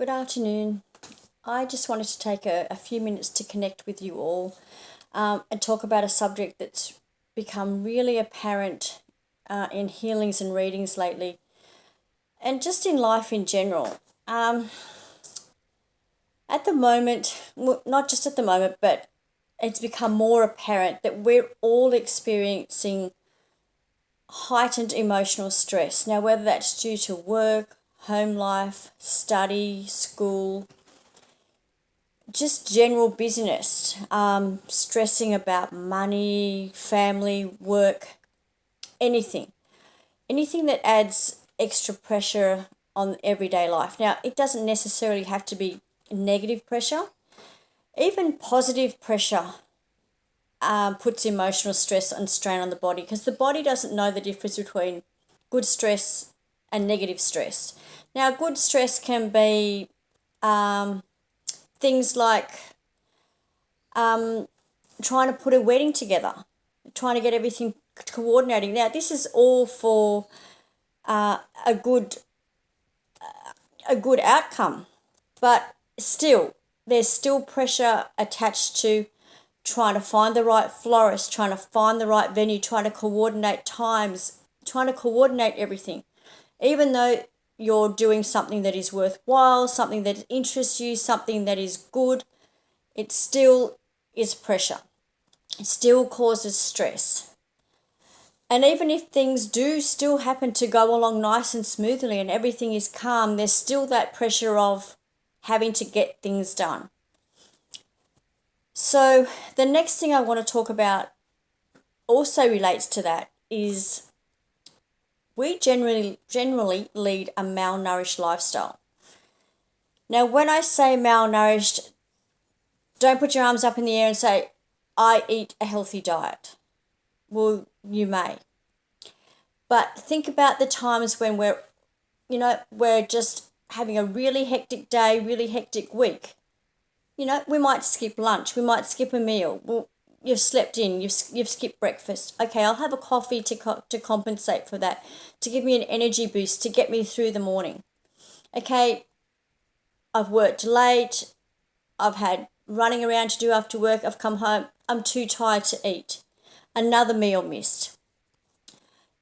Good afternoon. I just wanted to take a few minutes to connect with you all and talk about a subject that's become really apparent in healings and readings lately, and just in life in general. At the moment, not just at the moment, but it's become more apparent that we're all experiencing heightened emotional stress. Now, whether that's due to work, home life, study, school, just general business, stressing about money, family, work, anything. Anything that adds extra pressure on everyday life. Now, it doesn't necessarily have to be negative pressure. Even positive pressure puts emotional stress and strain on the body because the body doesn't know the difference between good stress and negative stress. Now, good stress can be things like trying to put a wedding together, trying to get everything coordinating. Now, this is all for a good outcome, but still, there's still pressure attached to trying to find the right florist, trying to find the right venue, trying to coordinate times, trying to coordinate everything. Even though you're doing something that is worthwhile, something that interests you, something that is good, it still is pressure. It still causes stress. And even if things do still happen to go along nice and smoothly and everything is calm, there's still that pressure of having to get things done. So the next thing I want to talk about also relates to that is we generally lead a malnourished lifestyle. Now, when I say malnourished, don't put your arms up in the air and say, I eat a healthy diet. Well, you may. But think about the times when we're just having a really hectic day, really hectic week. We might skip lunch, we might skip a meal. Well, you've slept in, you've skipped breakfast. Okay, I'll have a coffee to compensate for that, to give me an energy boost, to get me through the morning. Okay, I've worked late, I've had running around to do after work, I've come home, I'm too tired to eat. Another meal missed.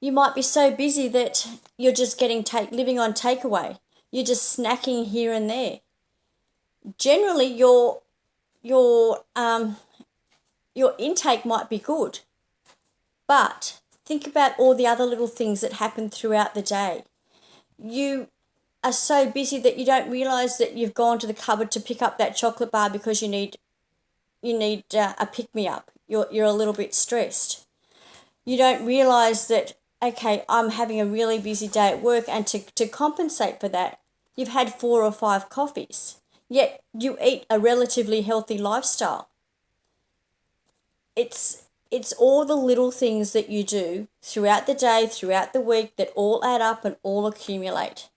You might be so busy that you're just living on takeaway. You're just snacking here and there. Generally, your intake might be good, but think about all the other little things that happen throughout the day. You are so busy that you don't realize that you've gone to the cupboard to pick up that chocolate bar because you need a pick me up. You're a little bit stressed. You don't realize that, okay, I'm having a really busy day at work, and to compensate for that, you've had 4 or 5 coffees, yet you eat a relatively healthy lifestyle. It's all the little things that you do throughout the day, throughout the week, that all add up and all accumulate.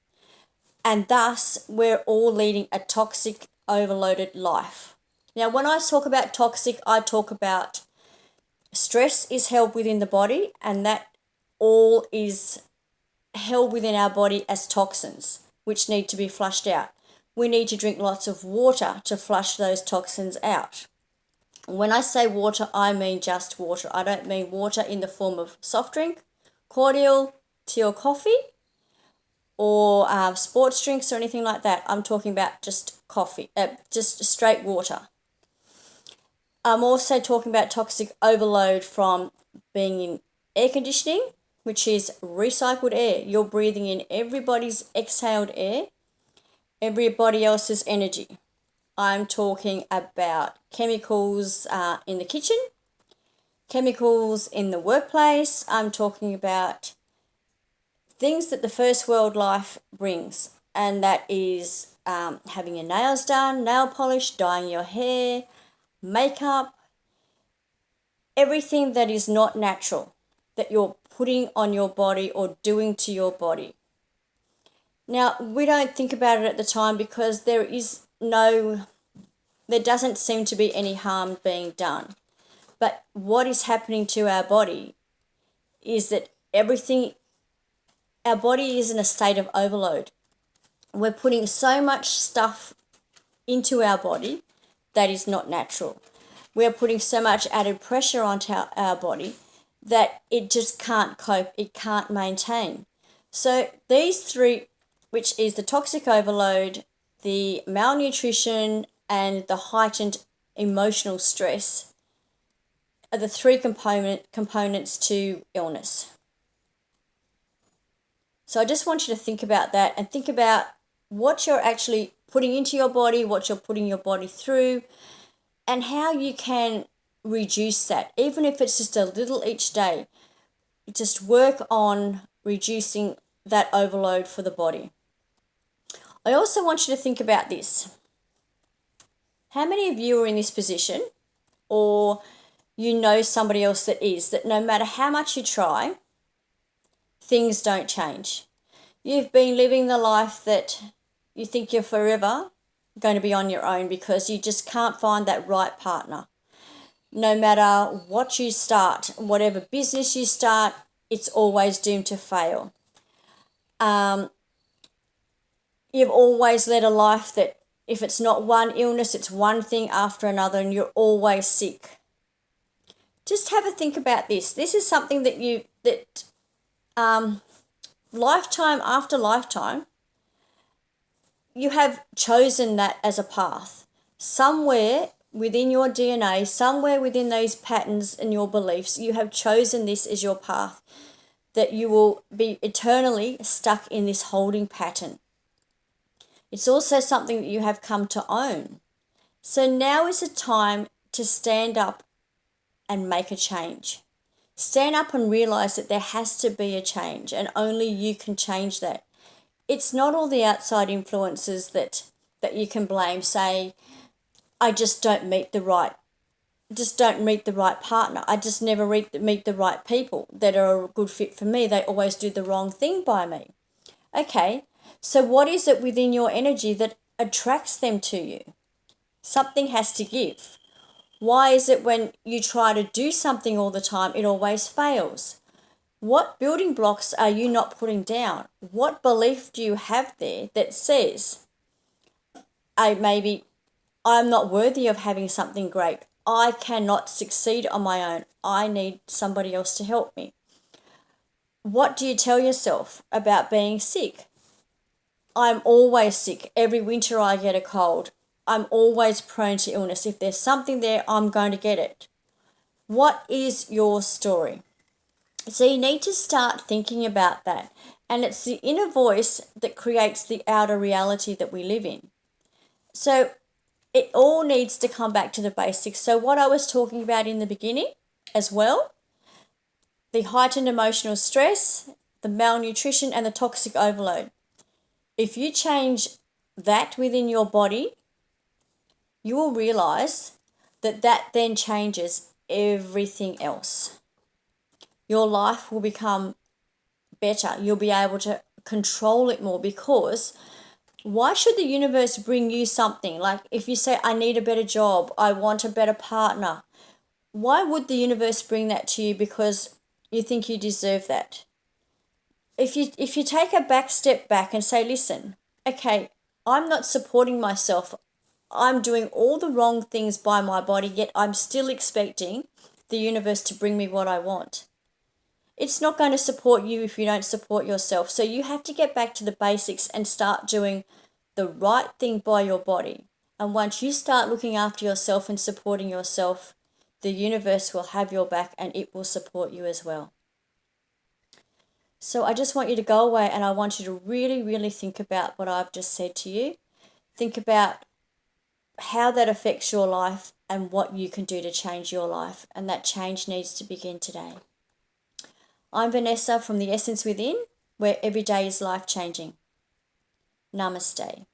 And thus, we're all leading a toxic, overloaded life. Now, when I talk about toxic, I talk about stress is held within the body, and that all is held within our body as toxins, which need to be flushed out. We need to drink lots of water to flush those toxins out. When I say water, I mean just water. I don't mean water in the form of soft drink, cordial, tea or coffee, or sports drinks or anything like that. I'm talking about just coffee, just straight water. I'm also talking about toxic overload from being in air conditioning, which is recycled air. You're breathing in everybody's exhaled air, everybody else's energy. I'm talking about chemicals in the kitchen, chemicals in the workplace. I'm talking about things that the first world life brings, and that is having your nails done, nail polish, dyeing your hair, makeup, everything that is not natural that you're putting on your body or doing to your body. Now, we don't think about it at the time because there doesn't seem to be any harm being done. But what is happening to our body is that our body is in a state of overload. we're putting so much stuff into our body that is not natural. We are putting so much added pressure onto our body that it just can't cope, it can't maintain. So these three, which is the toxic overload, the malnutrition, and the heightened emotional stress, are the three components to illness. So I just want you to think about that and think about what you're actually putting into your body, what you're putting your body through, and how you can reduce that, even if it's just a little each day. Just work on reducing that overload for the body. I also want you to think about this. How many of you are in this position, or you know somebody else that is, that no matter how much you try, things don't change? You've been living the life that you think you're forever going to be on your own because you just can't find that right partner. No matter what you start, whatever business you start, it's always doomed to fail. You've always led a life that if it's not one illness, it's one thing after another, and you're always sick. Just have a think about this. This is something that lifetime after lifetime, you have chosen that as a path. Somewhere within your DNA, somewhere within those patterns and your beliefs, you have chosen this as your path, that you will be eternally stuck in this holding pattern. It's also something that you have come to own. So now is the time to stand up and make a change. Stand up and realize that there has to be a change, and only you can change that. It's not all the outside influences that you can blame. Say, I just don't meet the right partner. I just never meet the right people that are a good fit for me. They always do the wrong thing by me. Okay, so what is it within your energy that attracts them to you? Something has to give. Why is it when you try to do something all the time, it always fails? What building blocks are you not putting down? What belief do you have there that says, maybe I'm not worthy of having something great. I cannot succeed on my own. I need somebody else to help me. What do you tell yourself about being sick? I'm always sick. Every winter I get a cold. I'm always prone to illness. If there's something there, I'm going to get it. What is your story? So you need to start thinking about that. And it's the inner voice that creates the outer reality that we live in. So it all needs to come back to the basics. So what I was talking about in the beginning as well, the heightened emotional stress, the malnutrition, and the toxic overload. If you change that within your body, you will realize that then changes everything else. Your life will become better. You'll be able to control it more, because why should the universe bring you something? Like if you say, I need a better job, I want a better partner, why would the universe bring that to you? Because you think you deserve that. If you take a step back and say, listen, okay, I'm not supporting myself. I'm doing all the wrong things by my body, yet I'm still expecting the universe to bring me what I want. It's not going to support you if you don't support yourself. So you have to get back to the basics and start doing the right thing by your body. And once you start looking after yourself and supporting yourself, the universe will have your back and it will support you as well. So I just want you to go away and I want you to really, really think about what I've just said to you. Think about how that affects your life and what you can do to change your life. And that change needs to begin today. I'm Vanessa from The Essence Within, where every day is life-changing. Namaste.